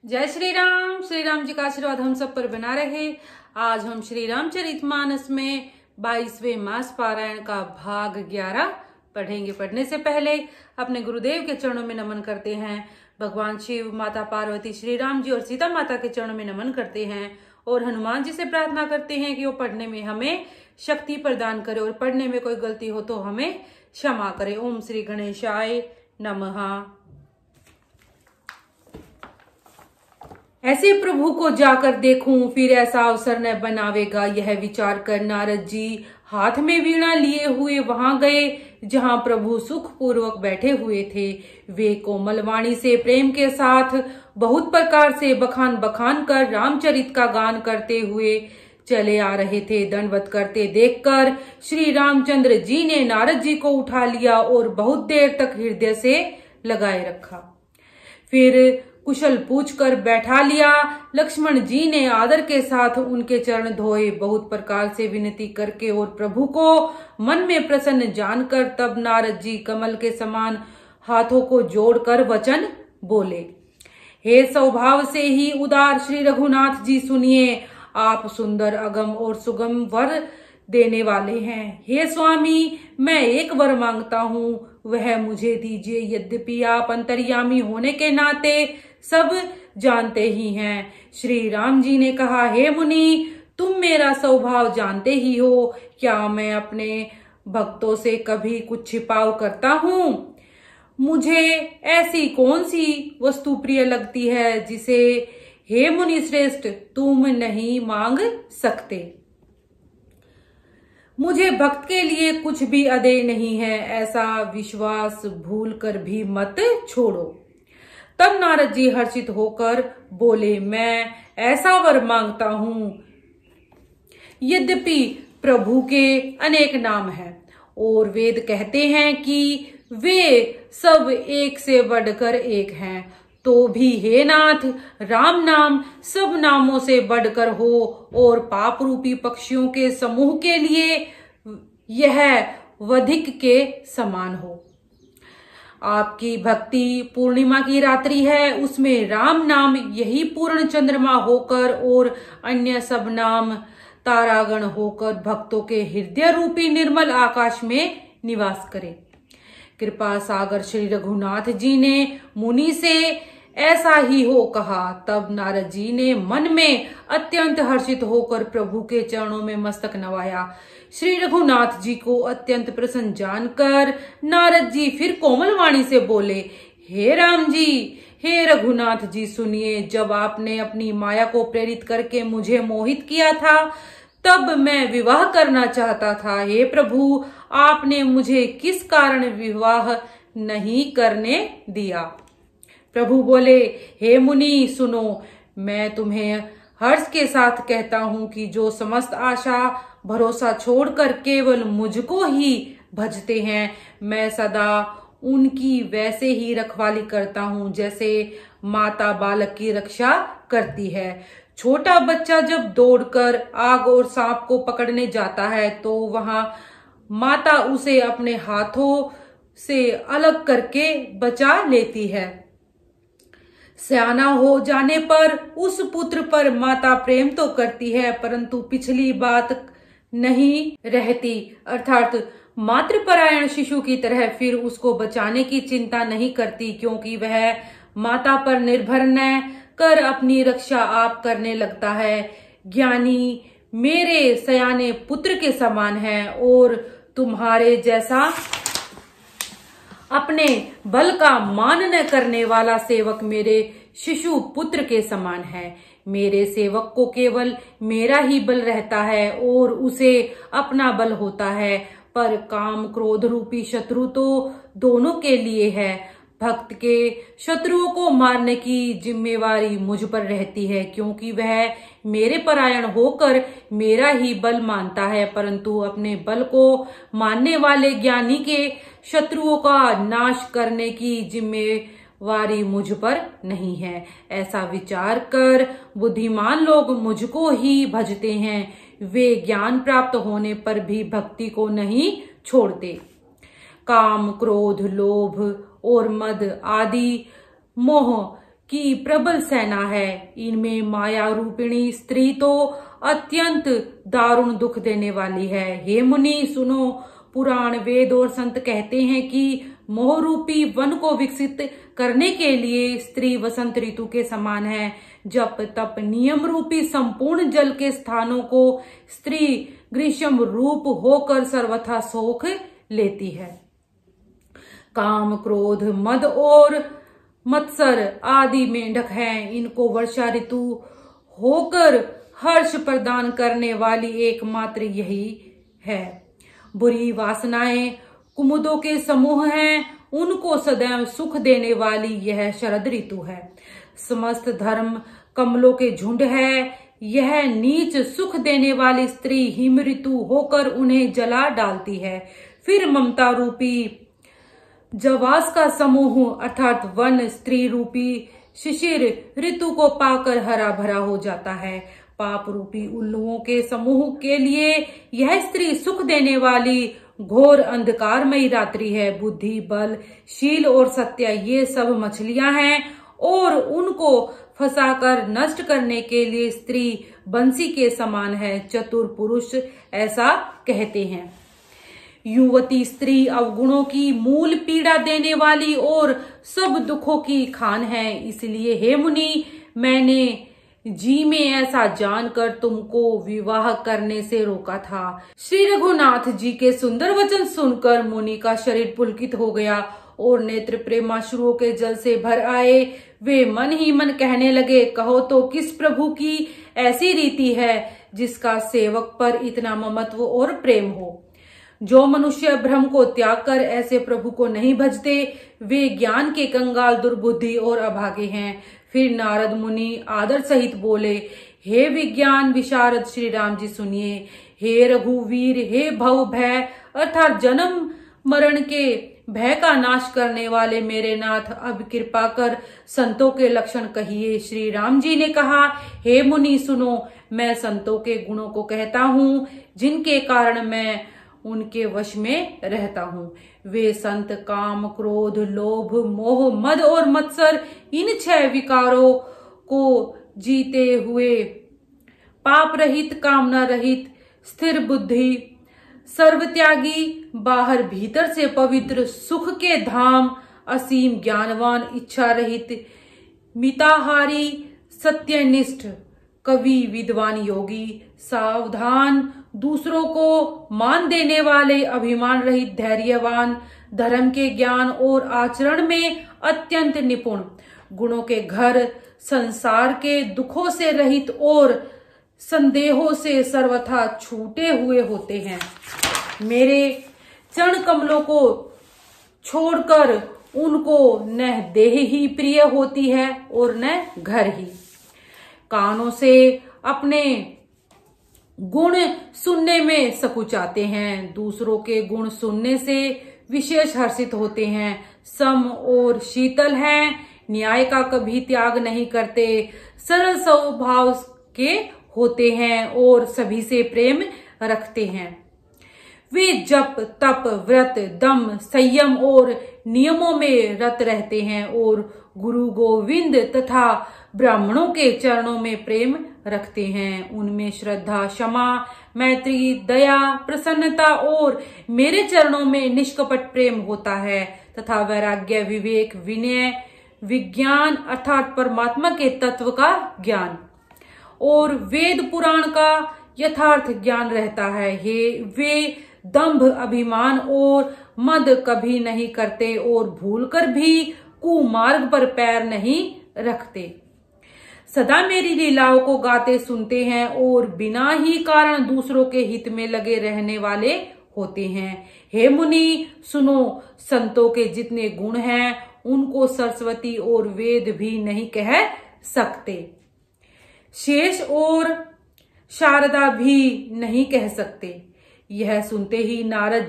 जय श्री राम जी का आशीर्वाद हम सब पर बना रहे। आज हम श्री रामचरितमानस में 22वें मास पारायण का भाग 11 पढ़ेंगे। पढ़ने से पहले अपने गुरुदेव के चरणों में नमन करते हैं। भगवान शिव, माता पार्वती, श्री राम जी और सीता माता के चरणों में नमन करते हैं और हनुमान जी से प्रार्थना करते हैं कि वो पढ़ने में हमें शक्ति प्रदान करे और पढ़ने में कोई गलती हो तो हमें क्षमा करे। ओम श्री गणेशाय नमः। ऐसे प्रभु को जाकर देखूं, फिर ऐसा अवसर न बनावेगा। यह विचार कर नारद जी हाथ में वीणा लिए हुए वहां गए जहां प्रभु सुख पूर्वक बैठे हुए थे। वे कोमल वाणी से प्रेम के साथ बहुत प्रकार से बखान बखान कर रामचरित का गान करते हुए चले आ रहे थे। दंडवत करते देखकर श्री रामचंद्र जी ने नारद जी को उठा लिया और बहुत देर तक हृदय से लगाए रखा। फिर कुशल पूछकर बैठा लिया। लक्ष्मण जी ने आदर के साथ उनके चरण धोए, बहुत प्रकार से विनती करके और प्रभु को मन में प्रसन्न जानकर तब नारद जी कमल के समान हाथों को जोड़कर वचन बोले। हे स्वभाव से ही उदार श्री रघुनाथ जी, सुनिए, आप सुंदर अगम और सुगम वर देने वाले हैं। हे स्वामी, मैं एक वर मांगता हूँ, वह मुझे दीजिए। यद्यपि आप अंतर्यामी होने के नाते सब जानते ही हैं। श्री राम जी ने कहा, हे मुनि, तुम मेरा स्वभाव जानते ही हो। क्या मैं अपने भक्तों से कभी कुछ छिपाव करता हूँ? मुझे ऐसी कौन सी वस्तु प्रिय लगती है जिसे हे मुनि श्रेष्ठ तुम नहीं मांग सकते? मुझे भक्त के लिए कुछ भी अदेय नहीं है, ऐसा विश्वास भूल कर भी मत छोड़ो। तब नारद जी हर्षित होकर बोले, मैं ऐसा वर मांगता हूं। यद्यपि प्रभु के अनेक नाम हैं और वेद कहते हैं कि वे सब एक से बढ़कर एक हैं, तो भी हे नाथ, राम नाम सब नामों से बढ़कर हो और पाप रूपी पक्षियों के समूह के लिए यह वधिक के समान हो। आपकी भक्ति पूर्णिमा की रात्रि है, उसमें राम नाम यही पूर्ण चंद्रमा होकर और अन्य सब नाम तारागण होकर भक्तों के हृदय रूपी निर्मल आकाश में निवास करे। कृपा सागर श्री रघुनाथ जी ने मुनि से ऐसा ही हो कहा। तब नारद जी ने मन में अत्यंत हर्षित होकर प्रभु के चरणों में मस्तक नवाया। श्री रघुनाथ जी को अत्यंत प्रसन्न जानकर नारद जी फिर कोमल वाणी से बोले, हे राम जी, हे रघुनाथ जी, सुनिए, जब आपने अपनी माया को प्रेरित करके मुझे मोहित किया था तब मैं विवाह करना चाहता था। हे प्रभु, आपने मुझे किस कारण विवाह नहीं करने दिया? प्रभु बोले, हे मुनि सुनो, मैं तुम्हें हर्ष के साथ कहता हूं कि जो समस्त आशा भरोसा छोड़कर केवल मुझको ही भजते हैं, मैं सदा उनकी वैसे ही रखवाली करता हूं जैसे माता बालक की रक्षा करती है। छोटा बच्चा जब दौड़कर आग और सांप को पकड़ने जाता है तो वहां माता उसे अपने हाथों से अलग करके बचा लेती है। सयाना हो जाने पर उस पुत्र पर माता प्रेम तो करती है, परंतु पिछली बात नहीं रहती, अर्थात मातृपरायण शिशु की तरह फिर उसको बचाने की चिंता नहीं करती, क्योंकि वह माता पर निर्भर न कर अपनी रक्षा आप करने लगता है। ज्ञानी मेरे सयाने पुत्र के समान है और तुम्हारे जैसा अपने बल का मान न करने वाला सेवक मेरे शिशु पुत्र के समान है। मेरे सेवक को केवल मेरा ही बल रहता है और उसे अपना बल होता है, पर काम क्रोध रूपी शत्रु तो दोनों के लिए है। भक्त के शत्रुओं को मारने की जिम्मेवारी मुझ पर रहती है, क्योंकि वह मेरे परायण होकर मेरा ही बल मानता है, परंतु अपने बल को मानने वाले ज्ञानी के शत्रुओं का नाश करने की जिम्मेवारी मुझ पर नहीं है। ऐसा विचार कर बुद्धिमान लोग मुझको ही भजते हैं। वे ज्ञान प्राप्त होने पर भी भक्ति को नहीं छोड़ते। काम, क्रोध, लोभ और मद आदि मोह की प्रबल सेना है। इनमें माया रूपिणी स्त्री तो अत्यंत दारुण दुख देने वाली है। हे मुनि सुनो, पुराण वेद और संत कहते हैं कि मोह रूपी वन को विकसित करने के लिए स्त्री वसंत ऋतु के समान है। जप तप नियम रूपी संपूर्ण जल के स्थानों को स्त्री ग्रीष्म रूप होकर सर्वथा सोख लेती है। काम क्रोध मद और मत्सर आदि मेंढक हैं। इनको वर्षा ऋतु होकर हर्ष प्रदान करने वाली एकमात्र यही है। बुरी वासनाएं कुमुदों के समूह हैं। उनको सदैव सुख देने वाली यह शरद ऋतु है। समस्त धर्म कमलों के झुंड है। यह नीच सुख देने वाली स्त्री हिम ऋतु होकर उन्हें जला डालती है। फिर ममता रूपी जवास का समूह अर्थात वन स्त्री रूपी शिशिर ऋतु को पाकर हरा भरा हो जाता है। पाप रूपी उल्लुओं के समूह के लिए यह स्त्री सुख देने वाली घोर अंधकारमयी रात्रि है। बुद्धि बल शील और सत्य ये सब मछलियां हैं और उनको फंसाकर नष्ट करने के लिए स्त्री बंसी के समान है। चतुर पुरुष ऐसा कहते हैं। युवती स्त्री अवगुणों की मूल पीड़ा देने वाली और सब दुखों की खान है। इसलिए हे मुनि, मैंने जी में ऐसा जानकर तुमको विवाह करने से रोका था। श्री रघुनाथ जी के सुंदर वचन सुनकर मुनि का शरीर पुलकित हो गया और नेत्र प्रेमाश्रुओं के जल से भर आए। वे मन ही मन कहने लगे, कहो तो किस प्रभु की ऐसी रीति है जिसका सेवक पर इतना ममत्व और प्रेम हो। जो मनुष्य भ्रम को त्याग कर ऐसे प्रभु को नहीं भजते, वे ज्ञान के कंगाल, दुर्बुद्धि और अभागे हैं। फिर नारद मुनि आदर सहित बोले, हे विज्ञान विशारद श्री राम जी सुनिए। हे रघुवीर, हे भव भय अर्थात जन्म मरण के भय का नाश करने वाले मेरे नाथ, अब कृपा कर संतों के लक्षण कहिए। श्री राम जी ने कहा, हे मुनि सुनो, मैं संतों के गुणों को कहता हूँ जिनके कारण मैं उनके वश में रहता हूँ। वे संत काम क्रोध लोभ मोह मद और मत्सर इन 6 विकारों को जीते हुए पाप रहित कामना रहित स्थिर बुद्धि सर्वत्यागी बाहर भीतर से पवित्र सुख के धाम असीम ज्ञानवान इच्छा रहित मिताहारी सत्यनिष्ठ कवि विद्वान योगी सावधान दूसरों को मान देने वाले अभिमान रहित धैर्यवान धर्म के ज्ञान और आचरण में अत्यंत निपुण गुणों के घर संसार के दुखों से रहित और संदेहों से सर्वथा छूटे हुए होते हैं। मेरे चरण कमलों को छोड़कर उनको न देह ही प्रिय होती है और न घर ही। कानों से अपने गुण सुनने में सकुचाते हैं, दूसरों के गुण सुनने से विशेष हर्षित होते हैं। सम और शीतल हैं, न्याय का कभी त्याग नहीं करते, सरल स्वभाव के होते हैं और सभी से प्रेम रखते हैं। वे जप तप व्रत दम संयम और नियमों में रत रहते हैं और गुरु गोविंद तथा ब्राह्मणों के चरणों में प्रेम रखते हैं। उनमें श्रद्धा क्षमा मैत्री दया प्रसन्नता और मेरे चरणों में निष्कपट प्रेम होता है तथा वैराग्य विवेक विनय विज्ञान अर्थात परमात्मा के तत्व का ज्ञान और वेद पुराण का यथार्थ ज्ञान रहता है। वे दंभ अभिमान और मद कभी नहीं करते और भूलकर भी कुमार्ग पर पैर नहीं रखते। सदा मेरी लीलाओं को गाते सुनते हैं और बिना ही कारण दूसरों के हित में लगे रहने वाले होते हैं। हे मुनि सुनो, संतों के जितने गुण हैं उनको सरस्वती और वेद भी नहीं कह सकते, शेष और शारदा भी नहीं कह सकते। यह सुनते ही नारद